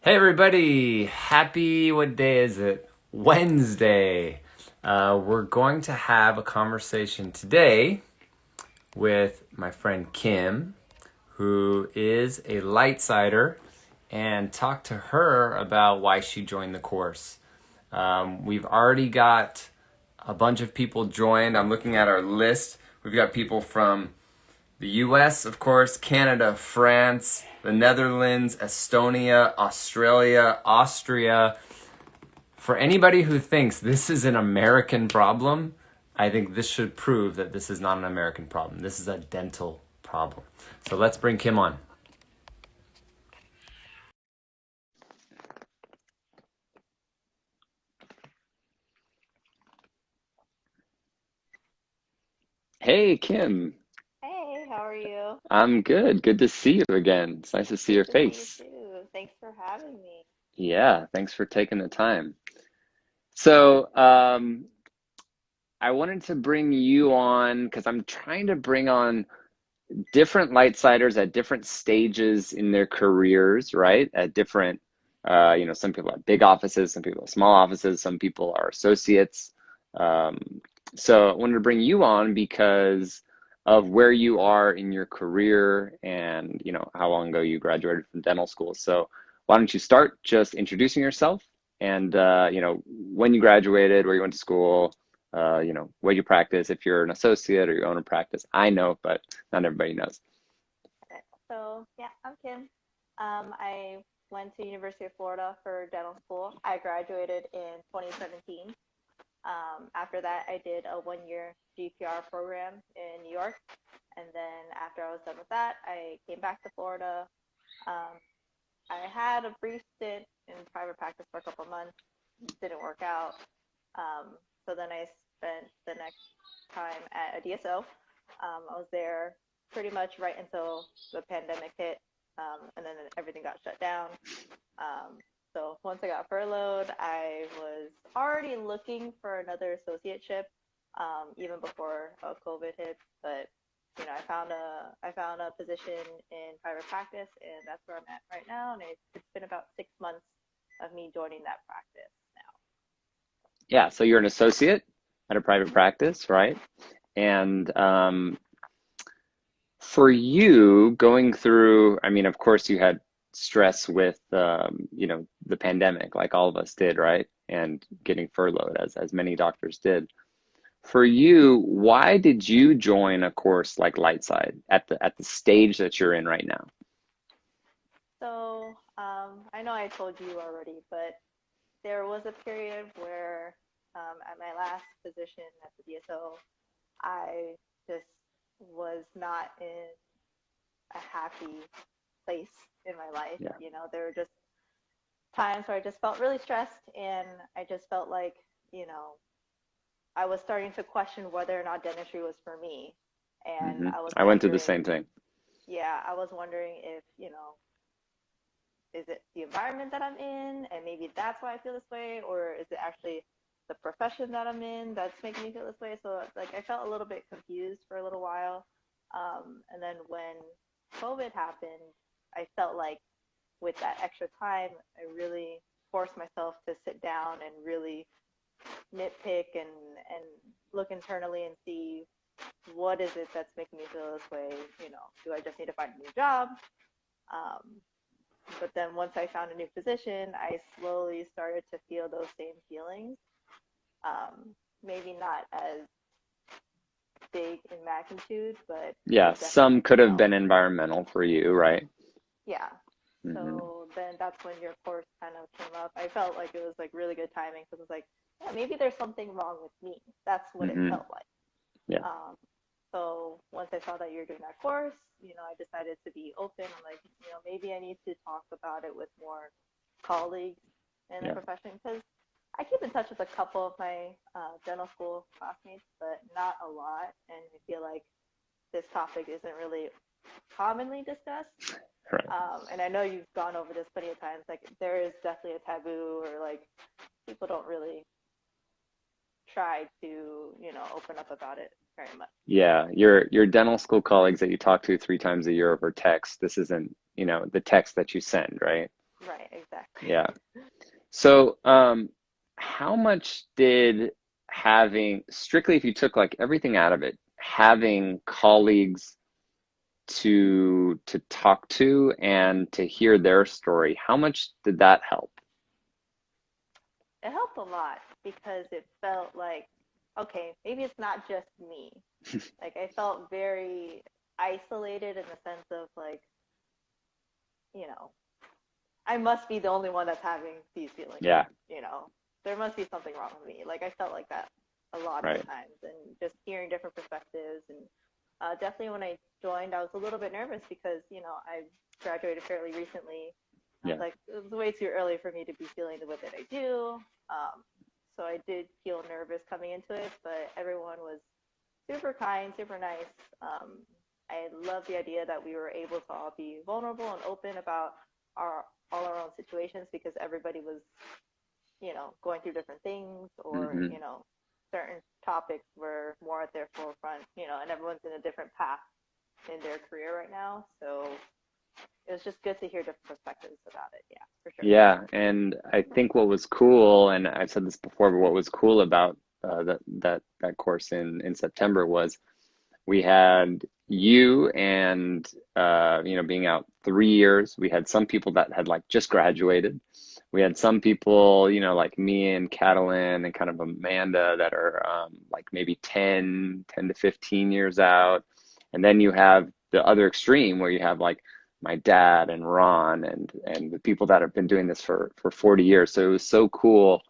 Hey everybody! Happy, what day is it? Wednesday. We're going to have a conversation today with my friend Kim, who is a lightsider, and talk to her about why she joined the course. We've already got a bunch of people joined. I'm looking at our list. We've got people from the US, of course, Canada, France, the Netherlands, Estonia, Australia, Austria. For anybody who thinks this is an American problem, I think this should prove that this is not an American problem. This is a dental problem. So let's bring Kim on. Hey, Kim. Hey, how are you? I'm good. Good to see you again. It's nice to see Good your to see you face. too. Thanks for having me. Yeah, thanks for taking the time. So, I wanted to bring you on because I'm trying to bring on different lightsiders at different stages in their careers, right? At different, some people have big offices, some people have small offices, some people are associates. Um, so I wanted to bring you on because of where you are in your career and, how long ago you graduated from dental school. So why don't you start just introducing yourself and, when you graduated, where you went to school, where you practice, if you're an associate or you own a practice. I know, but not everybody knows. Yeah, I'm Kim. I went to University of Florida for dental school. I graduated in 2017. After that, I did a 1-year GPR program in New York. And then after I was done with that, I came back to Florida. Um, I had a brief stint in private practice for a couple of months. Didn't work out. So then I spent the next time at a DSO. I was there pretty much right until the pandemic hit, and then everything got shut down. So once I got furloughed, I was already looking for another associateship, even before COVID hit. But I found a position in private practice, and that's where I'm at right now. And it's been about 6 months of me joining that practice now. Yeah, so you're an associate at a private practice, right? And for you going through, I mean, of course, you had stress with, the pandemic, like all of us did, right? And getting furloughed, as many doctors did. For you, why did you join a course like Lightside at the stage that you're in right now? So I know I told you already, but there was a period where at my last position as a DSO, I just was not in a happy place in my life. Yeah. There were just times where I just felt really stressed, and I just felt like, you know, I was starting to question whether or not dentistry was for me. And I was I went through the wondering, same thing. yeah, I was wondering if, is it the environment that I'm in, and maybe that's why I feel this way, or is it actually the profession that I'm in that's making me feel this way? So like I felt a little bit confused for a little while, and then when COVID happened, I felt like with that extra time, I really forced myself to sit down and really nitpick and look internally and see what is it that's making me feel this way. Do I just need to find a new job? Um, but then once I found a new position, I slowly started to feel those same feelings. Maybe not as big in magnitude, but Yeah, they some definitely could have felt. been environmental for you, right? Yeah. hmm So then that's when your course kind of came up. I felt like it was like really good timing because it was like, yeah, maybe there's something wrong with me. That's what it hmm felt like. Yeah. Um, so once I saw that you're doing that course, I decided to be open. I'm like, maybe I need to talk about it with more colleagues in the Yeah. profession because I keep in touch with a couple of my dental school classmates, but not a lot. And I feel like this topic isn't really commonly discussed. Right. And I know you've gone over this plenty of times. Like there is definitely a taboo, or like people don't really try to, open up about it very much. Yeah, your dental school colleagues that you talk to 3 times a year over text. This isn't, the text that you send, right? Right, exactly. Yeah. So, how much did having, strictly if you took like everything out of it, having colleagues to talk to and to hear their story, how much did that help? It helped a lot because it felt like, okay, maybe it's not just me. Like I felt very isolated in the sense of like, you know, I must be the only one that's having these feelings, Yeah, you know. There must be something wrong with me. Like I felt like that a lot of the right. times, and just hearing different perspectives. And definitely when I joined, I was a little bit nervous because I graduated fairly recently. I was Yeah. like, it was way too early for me to be feeling the way that I do. So I did feel nervous coming into it, but everyone was super kind, super nice. I love the idea that we were able to all be vulnerable and open about our all our own situations because everybody was, going through different things or, Hmm. certain topics were more at their forefront, and everyone's in a different path in their career right now. So it was just good to hear different perspectives about it. Yeah, for sure. Yeah, and I think what was cool, and I've said this before, but what was cool about that course in September was we had you and being out 3 years. We had some people that had like just graduated. We had some people, like me and Catalin and kind of Amanda that are like maybe 10 to 15 years out. And then you have the other extreme where you have like my dad and Ron and the people that have been doing this for 40 years. So it was so cool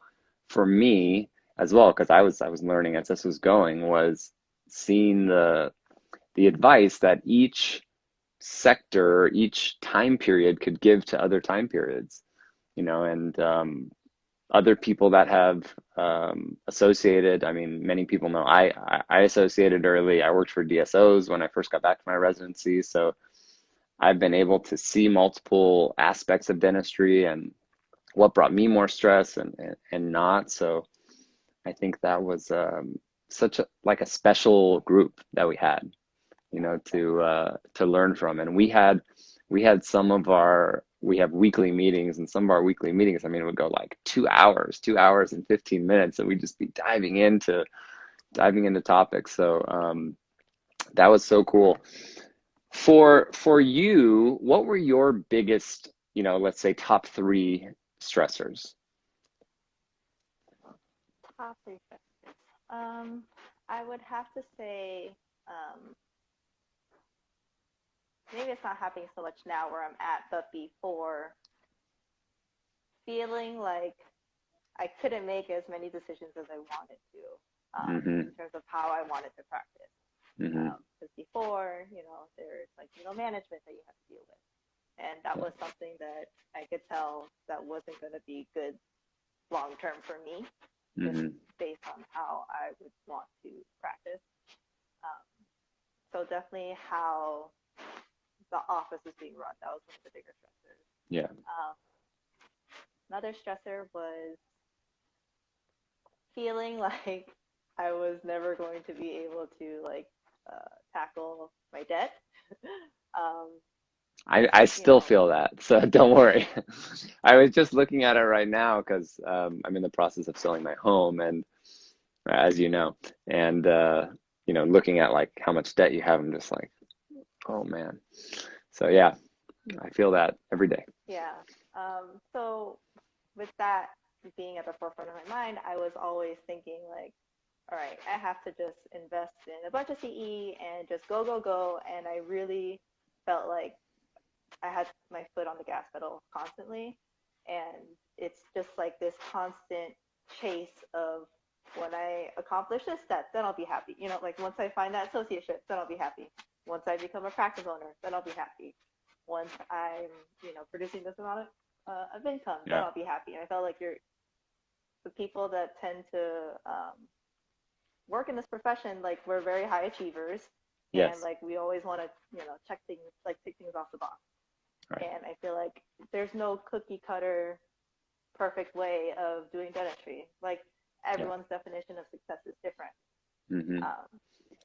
for me as well, because I was learning as this was going, was seeing the advice that each sector, each time period could give to other time periods, and other people that have associated. I mean, many people know I associated early. I worked for DSOs when I first got back to my residency, so I've been able to see multiple aspects of dentistry and what brought me more stress and not. So I think that was such a like a special group that we had, Yeah, to learn from. And we had some of our we have weekly meetings, and some of our weekly meetings, I mean, it would go like 2 hours and 15 minutes, and we'd just be diving into topics. So that was so cool. For you, what were your biggest, let's say top three stressors? top three factors. I would have to say, maybe it's not happening so much now where I'm at, but before, feeling like I couldn't make as many decisions as I wanted to, Hmm. in terms of how I wanted to practice. Hmm. Because before, there's like management that you have to deal with, and that Yeah. was something that I could tell that wasn't going to be good long term for me, just Hmm. based on how I would want to practice. Um, so definitely how the office is being run. That was one of the bigger stressors. Yeah. Um, Another stressor was feeling like I was never going to be able to tackle my debt. um, I you still know, feel that, so don't worry. I was just looking at it right now because I'm in the process of selling my home, and as you know, and looking at like how much debt you have, I'm just like, oh man. So yeah, I feel that every day. yeah. So with that being at the forefront of my mind, I was always thinking like, all right, I have to just invest in a bunch of CE and just go, go, go. And I really felt like I had my foot on the gas pedal constantly. And it's just like this constant chase of when I accomplish this step, then I'll be happy. Like once I find that associateship, then I'll be happy. Once I become a practice owner, then I'll be happy. Once I'm, producing this amount of income, then Yeah. I'll be happy. And I felt like the people that tend to work in this profession, like we're very high achievers, and Yes. like we always want to, check things, like tick things off the box. Right. And I feel like there's no cookie cutter perfect way of doing dentistry. Like Yeah. everyone's definition of success is different. Hmm. Um,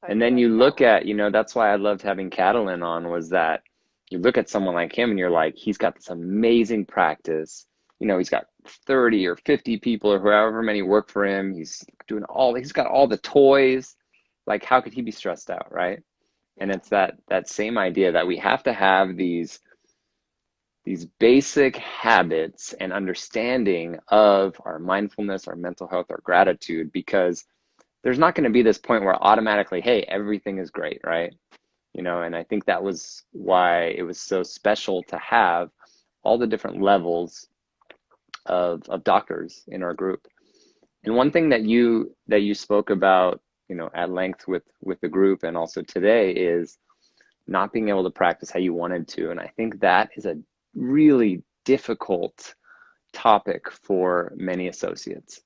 so I And feel then like you that look was at, that's why I loved having Catalin on, was that you look at someone like him and you're like, he's got this amazing practice. You know, he's got 30 or 50 people or however many work for him. He's got all the toys. Like, how could he be stressed out, right? And Yeah. it's that same idea that we have to have these basic habits and understanding of our mindfulness, our mental health, our gratitude, because there's not going to be this point where automatically, hey, everything is great, right? You know, and I think that was why it was so special to have all the different levels of doctors in our group. And one thing that you spoke about, you know, at length with the group and also today is not being able to practice how you wanted to. And I think that is a really difficult topic for many associates.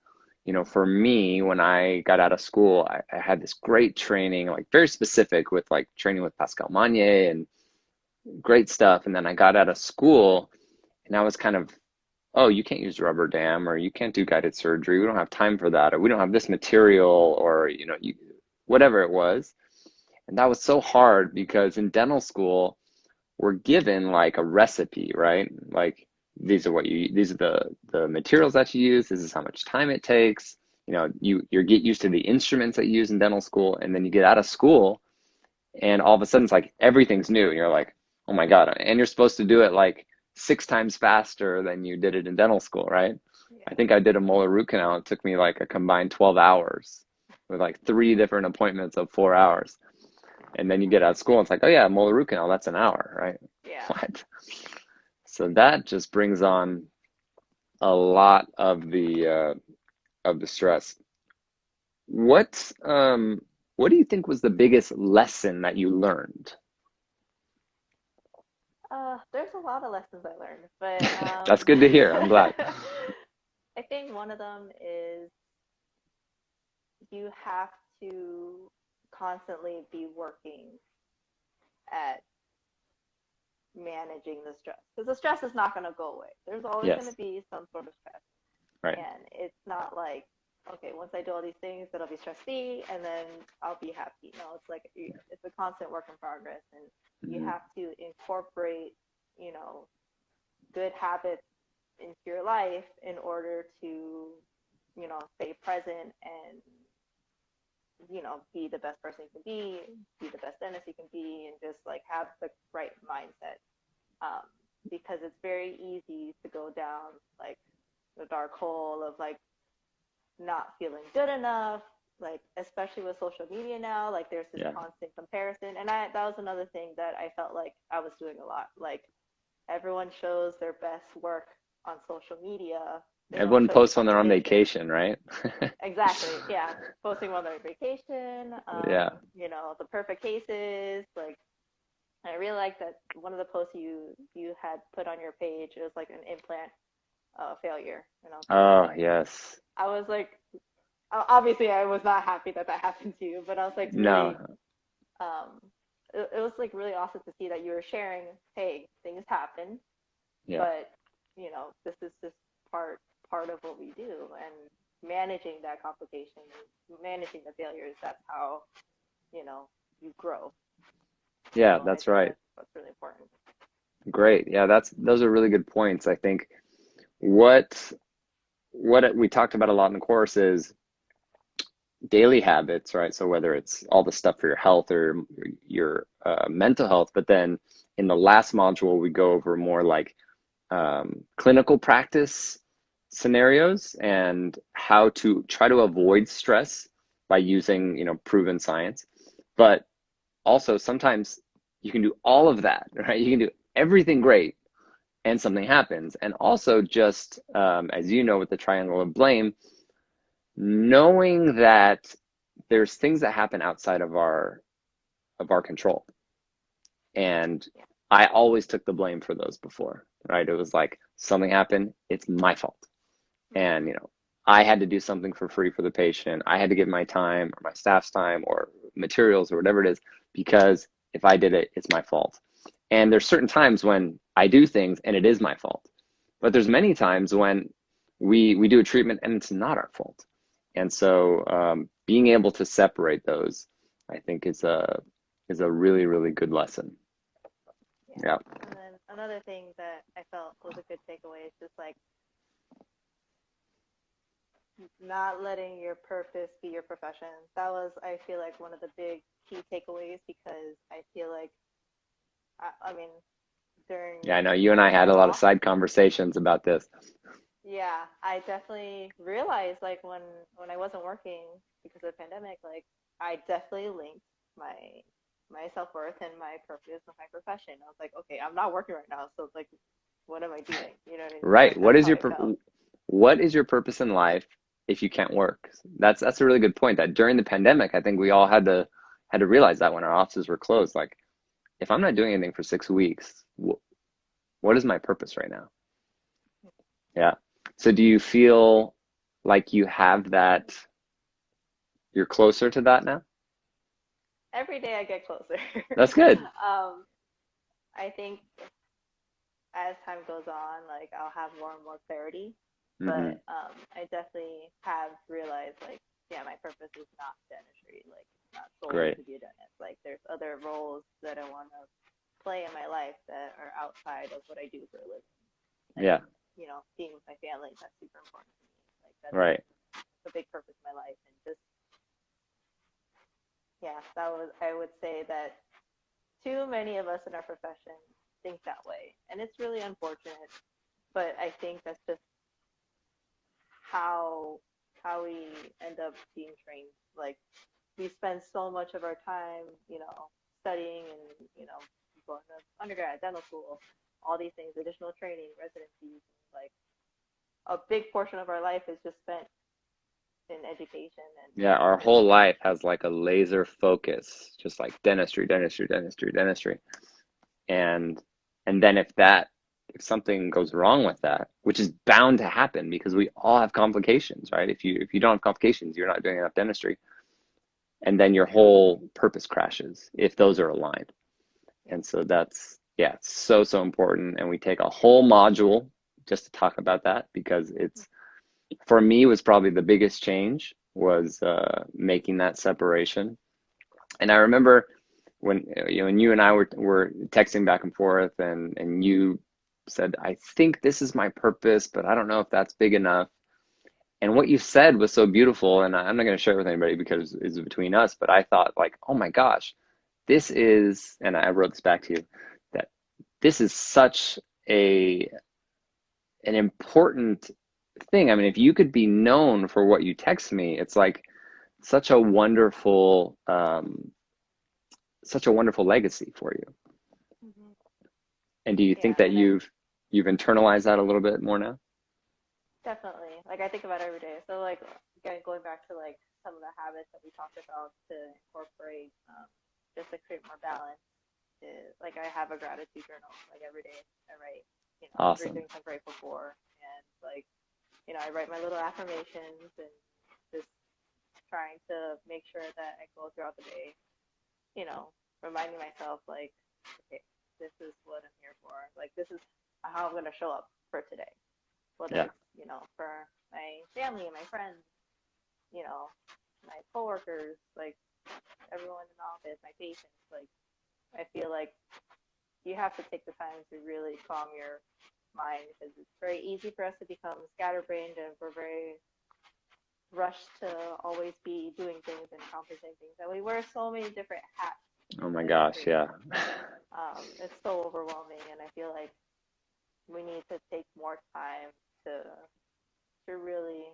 You know, for me, when I got out of school, I had this great training, like very specific with like training with Pascal Magnier and great stuff. And then I got out of school and I was kind of, oh, you can't use rubber dam, or you can't do guided surgery. We don't have time for that, or we don't have this material, or, you know, whatever it was. And that was so hard because in dental school, we're given like a recipe, right? Like these are the materials that you use. This is how much time it takes. You know, you get used to the instruments that you use in dental school, and then you get out of school, and all of a sudden it's like everything's new, and you're like, oh my God! And you're supposed to do it like 6 times faster than you did it in dental school, right? I Yeah. think I did a molar root canal. It took me like a combined 12 hours with like 3 different appointments of 4 hours. And then you get out of school and it's like, oh yeah, molar root canal, that's an hour, right? Yeah. What? So that just brings on a lot of the stress. What do you think was the biggest lesson that you learned? There's a lot of lessons I learned, but That's good to hear. I'm glad. I think one of them is you have to constantly be working at managing the stress because the stress is not going to go away. There's always going to Yes, be some sort of stress, right. and it's not like, okay, once I do all these things, then I'll be stress free and then I'll be happy. No, it's like it's a constant work in progress, and you Mhm. have to incorporate, you know, good habits into your life in order to, you know, stay present and, you know, be the best person you can be the best dentist you can be, and just like have the right mindset. Um, because it's very easy to go down like the dark hole of like not feeling good enough, like especially with social media now, like there's this Yeah. constant comparison. And that was another thing that I felt like I was doing a lot. Like everyone shows their best work on social media. They don't Everyone show the posts when they're on competition. vacation, right? Exactly. Yeah. Posting while they're on vacation, Yeah. you know, the perfect cases. Like I really like that one of the posts you had put on your page, it was like an implant failure. And I was like, Oh, yes. I was like, obviously I was not happy that that happened to you, but I was like No. really, um, it was like really awesome to see that you were sharing, hey, things happen, Yeah. but you know, this is just part of what we do, and managing that complication, managing the failures. That's how, you know, you grow. Yeah, So I that's think right. that's really important. Great. Yeah, those are really good points. I think what we talked about a lot in the course is daily habits, right? So whether it's all the stuff for your health or your mental health, but then in the last module we go over more like clinical practice scenarios and how to try to avoid stress by using, you know, proven science. But also sometimes you can do all of that, right? You can do everything great and something happens. And also just as you know, with the triangle of blame, knowing that there's things that happen outside of our control. And I always took the blame for those before, right? It was like something happened, it's my fault. And, you know, I had to do something for free for the patient. I had to give my time or my staff's time or materials or whatever it is, because if I did it, it's my fault. And there's certain times when I do things and it is my fault. But there's many times when we do a treatment and it's not our fault. And so being able to separate those, I think is a really, really good lesson. Yeah. Yeah. And then another thing that I felt was a good takeaway is just like not letting your purpose be your profession. That was, I feel like, one of the big key takeaways because I feel like, I mean, during Yeah, I know you and my I had time a lot of off, side conversations about this. yeah, I definitely realized like when I wasn't working because of the pandemic, like I definitely linked my self-worth and my purpose with my profession. I was like, okay, I'm not working right now, so it's like, what am I doing? You know what I mean? Right. Like that's how I felt. What is your purpose in life if you can't work? That's a really good point. That during the pandemic, I think we all had to realize that when our offices were closed, like if I'm not doing anything for 6 weeks, what is my purpose right now? Yeah. So do you feel like you have that, you're closer to that now? Every day I get closer. That's good. um, I think as time goes on, like I'll have more and more clarity. Hmm. But I definitely have realized, like, yeah, my purpose is not dentistry. Like, it's not solely Great. to be a dentist. Like, there's other roles that I want to play in my life that are outside of what I do for a living. And, Yeah. being with my family, that's super important to me. Like, that's Right. a big purpose in my life. And just, yeah, that was, I would say that too many of us in our profession think that way. And it's really unfortunate. But I think that's just how we end up being trained. Like we spend so much of our time, studying and going to undergrad, dental school, all these things, additional training, residencies. Like a big portion of our life is just spent in education and Yeah, our just whole life has like a laser focus, just like dentistry, dentistry, dentistry, dentistry. And and then if something goes wrong with that, which is bound to happen because we all have complications, right? If you don't have complications, you're not doing enough dentistry. And then your whole purpose crashes if those are aligned. And so that's, yeah, it's so, so important. And we take a whole module just to talk about that because for me, was probably the biggest change was making that separation. And I remember when you and I were texting back and forth, and you said, "I think this is my purpose, but I don't know if that's big enough." And what you said was so beautiful, and I'm not going to share it with anybody because it's between us. But I thought, like, oh my gosh, this is, and I wrote this back to you, that this is such a an important thing. I mean, if you could be known for what you text me, it's like such a wonderful legacy for you. mm-hmm. And do you think Yeah, that and I you've internalized that a little bit more now? definitely like I think about it every day. So like again, going back to like some of the habits that we talked about to incorporate just to create more balance is like I have a gratitude journal. Like every day I write, three Awesome. things I'm grateful for, and like I write my little affirmations and just trying to make sure that I go throughout the day, you know, reminding myself like, okay, this is what I'm here for. Like this is how I'm gonna show up for today. Whether Yeah. it's for my family and my friends, my coworkers, like everyone in the office, my patients, like I feel like you have to take the time to really calm your mind because it's very easy for us to become scatterbrained and we're very rushed to always be doing things and accomplishing things. And we wear so many different hats Oh my in gosh, dentistry. yeah. It's so overwhelming, and I feel like we need to take more time to really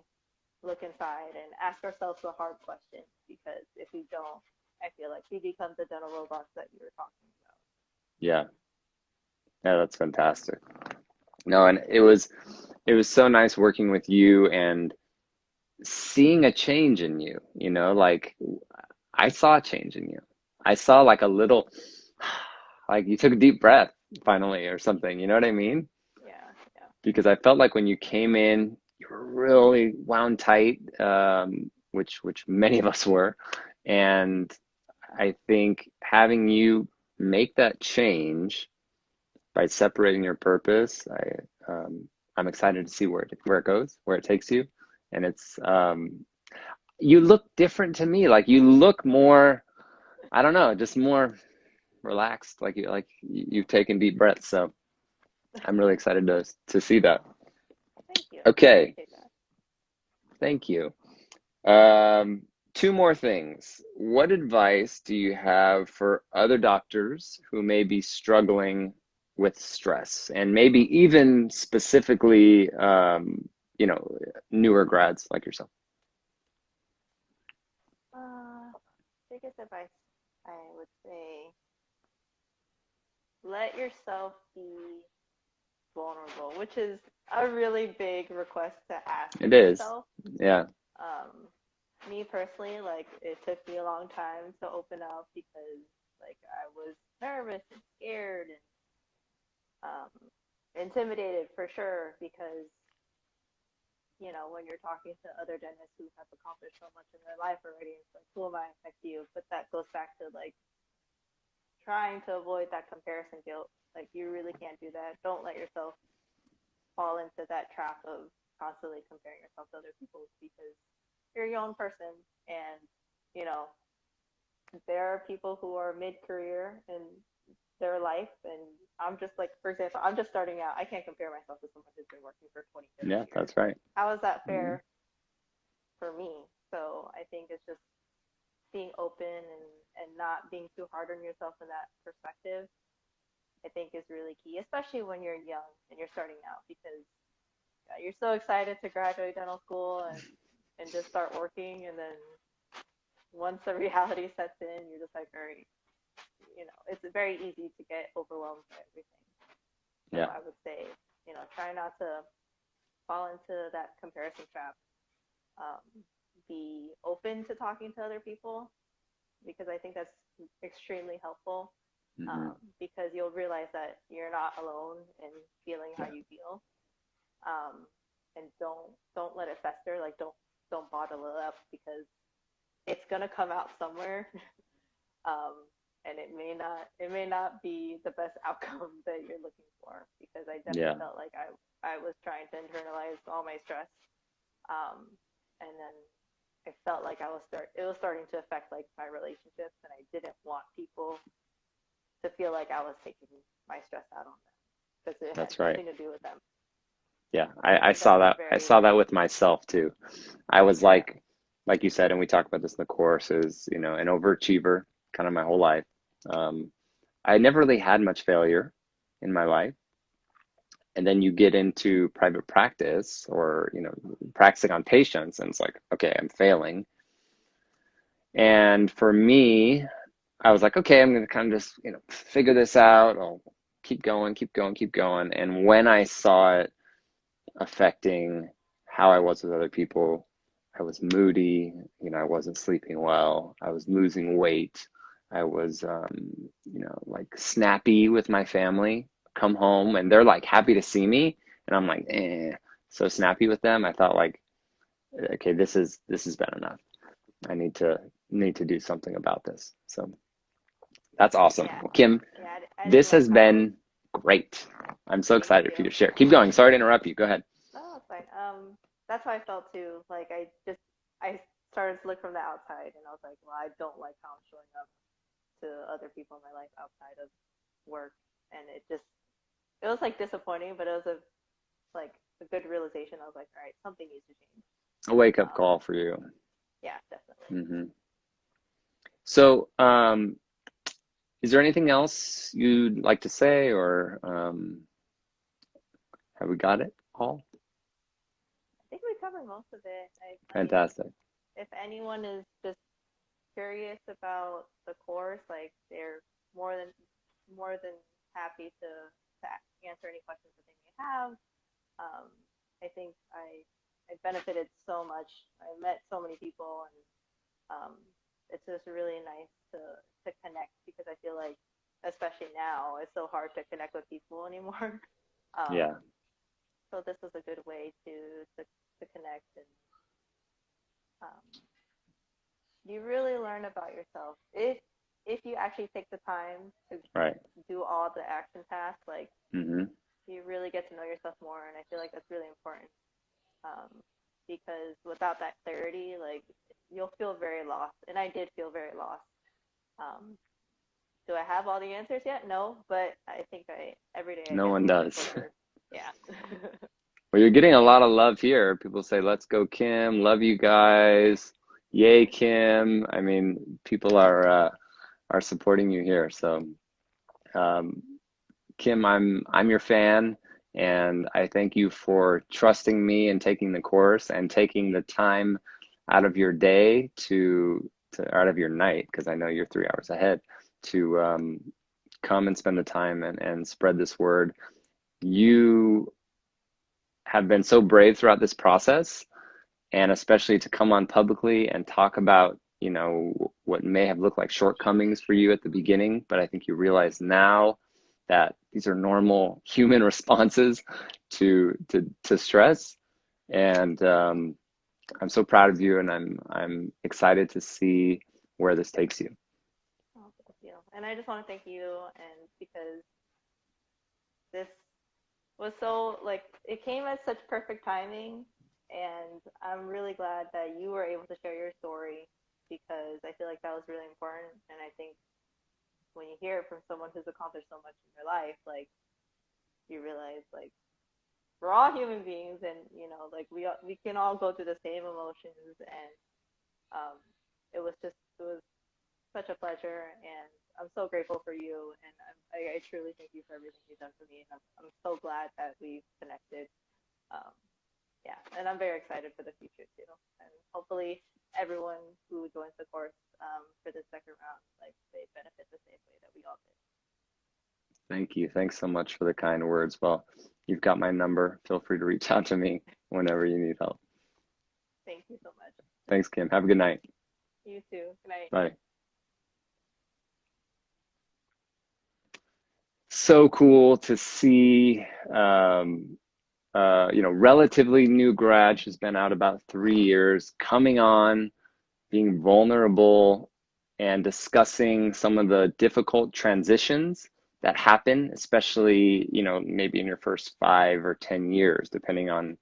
look inside and ask ourselves the hard questions because if we don't, I feel like we become the dental robots that you were talking about. Yeah. Yeah, that's fantastic. No, and it was so nice working with you and seeing a change in you, like I saw a change in you. I saw like a little, like you took a deep breath finally or something, you know what I mean? Yeah, yeah. Because I felt like when you came in, you were really wound tight, which many of us were. And I think having you make that change by separating your purpose, I'm excited to see where it goes, where it takes you. And you look different to me. Like you look more, I don't know, just more relaxed, you've taken deep breaths. So I'm really excited to see that. Thank you. Okay. I appreciate that. Thank you. Two more things. What advice do you have for other doctors who may be struggling with stress, and maybe even specifically, newer grads like yourself? Biggest advice, I would say, let yourself be vulnerable, which is a really big request to ask It is. yourself. Yeah. Me personally, like, it took me a long time to open up because, like, I was nervous and scared and intimidated for sure because, when you're talking to other dentists who have accomplished so much in their life already, it's like, who am I next to you? But that goes back to, like, trying to avoid that comparison guilt. Like, you really can't do that. Don't let yourself fall into that trap of constantly comparing yourself to other people because you're your own person. And, there are people who are mid-career in their life, and I'm just, like, for example, I'm just starting out. I can't compare myself to someone who's been working for 20 30 Yeah, years. that's right. How is that fair for me? So I think it's just being open and not being too hard on yourself in that perspective, I think is really key, especially when you're young and you're starting out, because you're so excited to graduate dental school and just start working, and then once the reality sets in, you're just like, all right, it's very easy to get overwhelmed by everything. So Yeah. I would say, try not to fall into that comparison trap. Be open to talking to other people, because I think that's extremely helpful. Because you'll realize that you're not alone in feeling how you feel, and don't let it fester. Like, don't bottle it up, because it's gonna come out somewhere, and it may not be the best outcome that you're looking for. Because I definitely felt like I was trying to internalize all my stress, and then I felt like it was starting to affect, like, my relationships, and I didn't want people to feel like I was taking my stress out on them, because it had nothing to do with them. Yeah, I saw that. I saw that with myself too. I was like you said, and we talked about this in the course, is, an overachiever kind of my whole life. I never really had much failure in my life. And then you get into private practice, or, practicing on patients, and it's like, okay, I'm failing. And for me, I was like, okay, I'm going to kind of just, figure this out. I'll keep going, keep going, keep going. And when I saw it affecting how I was with other people, I was moody, I wasn't sleeping well, I was losing weight, I was, like, snappy with my family. Come home and they're like happy to see me, and I'm like, so snappy with them. I thought, like, okay, this has been enough. I need to do something about this. So that's awesome. Yeah. Well, Kim, I this didn't has like how I was. been great. I'm so Thank excited for you you. to share. Keep going. Sorry to interrupt you. Go ahead. No, it's fine. That's how I felt too. Like, I started to look from the outside, and I was like, well, I don't like how I'm showing up to other people in my life outside of work, and it was, like, disappointing, but it was like a good realization. I was like, all right, something needs to change. A wake-up call for you. Yeah, definitely. So, is there anything else you'd like to say, or have we got it all? I think we covered most of it. Fantastic. If anyone is just curious about the course, like, they're more than happy to answer any questions that they may have. I think I benefited so much. I met so many people, and it's just really nice to connect, because I feel like, especially now, it's so hard to connect with people anymore. Yeah. So this is a good way to connect, and you really learn about yourself if you actually take the time to do all the action tasks. Like, you really get to know yourself more, and I feel like that's really important, because without that clarity, like, you'll feel very lost, and I did feel very lost. Do I have all the answers yet? No, but I think every day I No get a one little bit does. closer. Yeah. Well, you're getting a lot of love here. People say, "Let's go, Kim. Love you guys. Yay, Kim." I mean, people are supporting you here. So, um, Kim, I'm your fan, and I thank you for trusting me and taking the course and taking the time out of your day to out of your night, because I know you're 3 hours ahead, to come and spend the time and spread this word. You have been so brave throughout this process, and especially to come on publicly and talk about, what may have looked like shortcomings for you at the beginning, but I think you realize now that these are normal human responses to stress. And I'm so proud of you, and I'm excited to see where this takes you. Oh, thank you. And I just want to thank you, and because this was so like it came at such perfect timing, and I'm really glad that you were able to share your story because I feel like that was really important. And I think when you hear it from someone who's accomplished so much in their life, like you realize like we're all human beings, and like we can all go through the same emotions. And um, it was such a pleasure, and I'm so grateful for you, and I truly thank you for everything you've done for me, and I'm so glad that we've connected. Um, yeah, and I'm very excited for the future too, and hopefully everyone who joins the course for the second round, like they benefit the same way that we all did. Thank you. Thanks so much for the kind words. Well, you've got my number. Feel free to reach out to me whenever you need help. Thank you so much. Thanks, Kim. Have a good night. You too. Good night. Bye. So cool to see, relatively new grad. She's been out about 3 years, coming on, being vulnerable, and discussing some of the difficult transitions that happen, especially, maybe in your first 5 or 10 years, depending on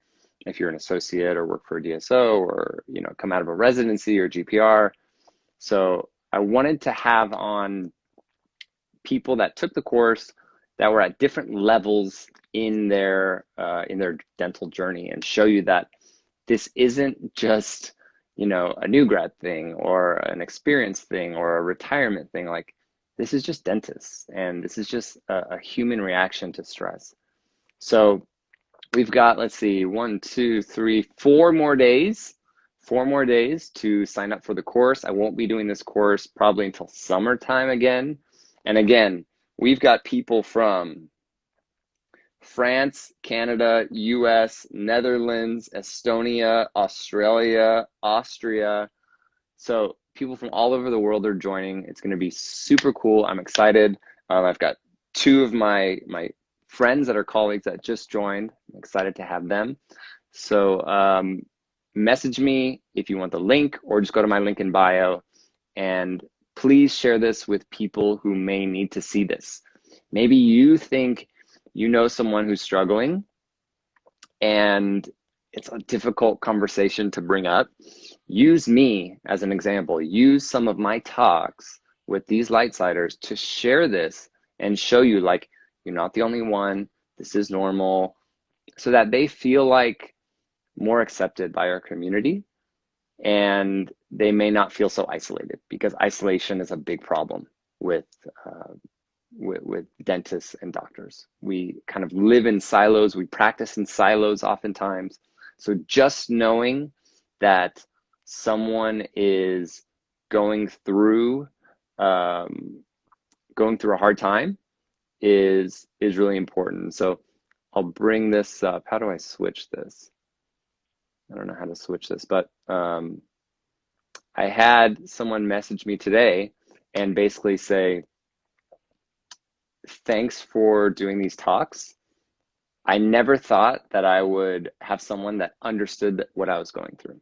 if you're an associate or work for a DSO or, come out of a residency or GPR. So I wanted to have on people that took the course that were at different levels in their dental journey, and show you that this isn't just a new grad thing or an experience thing or a retirement thing. Like, this is just dentists, and this is just a human reaction to stress. So we've got, let's see, 4 more days to sign up for the course. I won't be doing this course probably until summertime again. And again, we've got people from France, Canada, US, Netherlands, Estonia, Australia, Austria. So people from all over the world are joining. It's going to be super cool. I'm excited. I've got two of my friends that are colleagues that just joined. I'm excited to have them. So message me if you want the link, or just go to my link in bio, and please share this with people who may need to see this. Maybe you think you know someone who's struggling, and it's a difficult conversation to bring up. Use me as an example. Use some of my talks with these lightsiders to share this and show you, like, you're not the only one. This is normal, so that they feel like more accepted by our community, and they may not feel so isolated, because isolation is a big problem with dentists and doctors. We kind of live in silos. We practice in silos oftentimes. So just knowing that someone is going through a hard time is really important. So I'll bring this up. How do I switch this? I don't know how to switch this, but I had someone message me today and basically say, thanks for doing these talks. I never thought that I would have someone that understood what I was going through.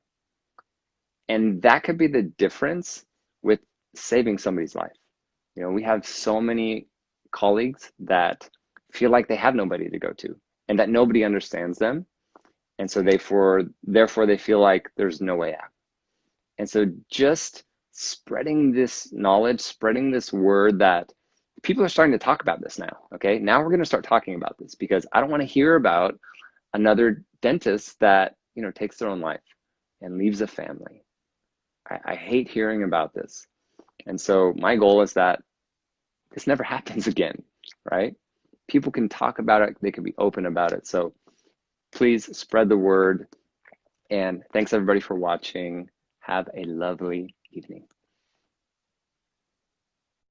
And that could be the difference with saving somebody's life. We have so many colleagues that feel like they have nobody to go to, and that nobody understands them. And so therefore they feel like there's no way out. And so just spreading this knowledge, spreading this word that people are starting to talk about this now. Okay, now we're going to start talking about this because I don't want to hear about another dentist that takes their own life and leaves a family. I hate hearing about this, and so my goal is that this never happens again, right? People can talk about it, they can be open about it. So please spread the word, and thanks everybody for watching. Have a lovely evening.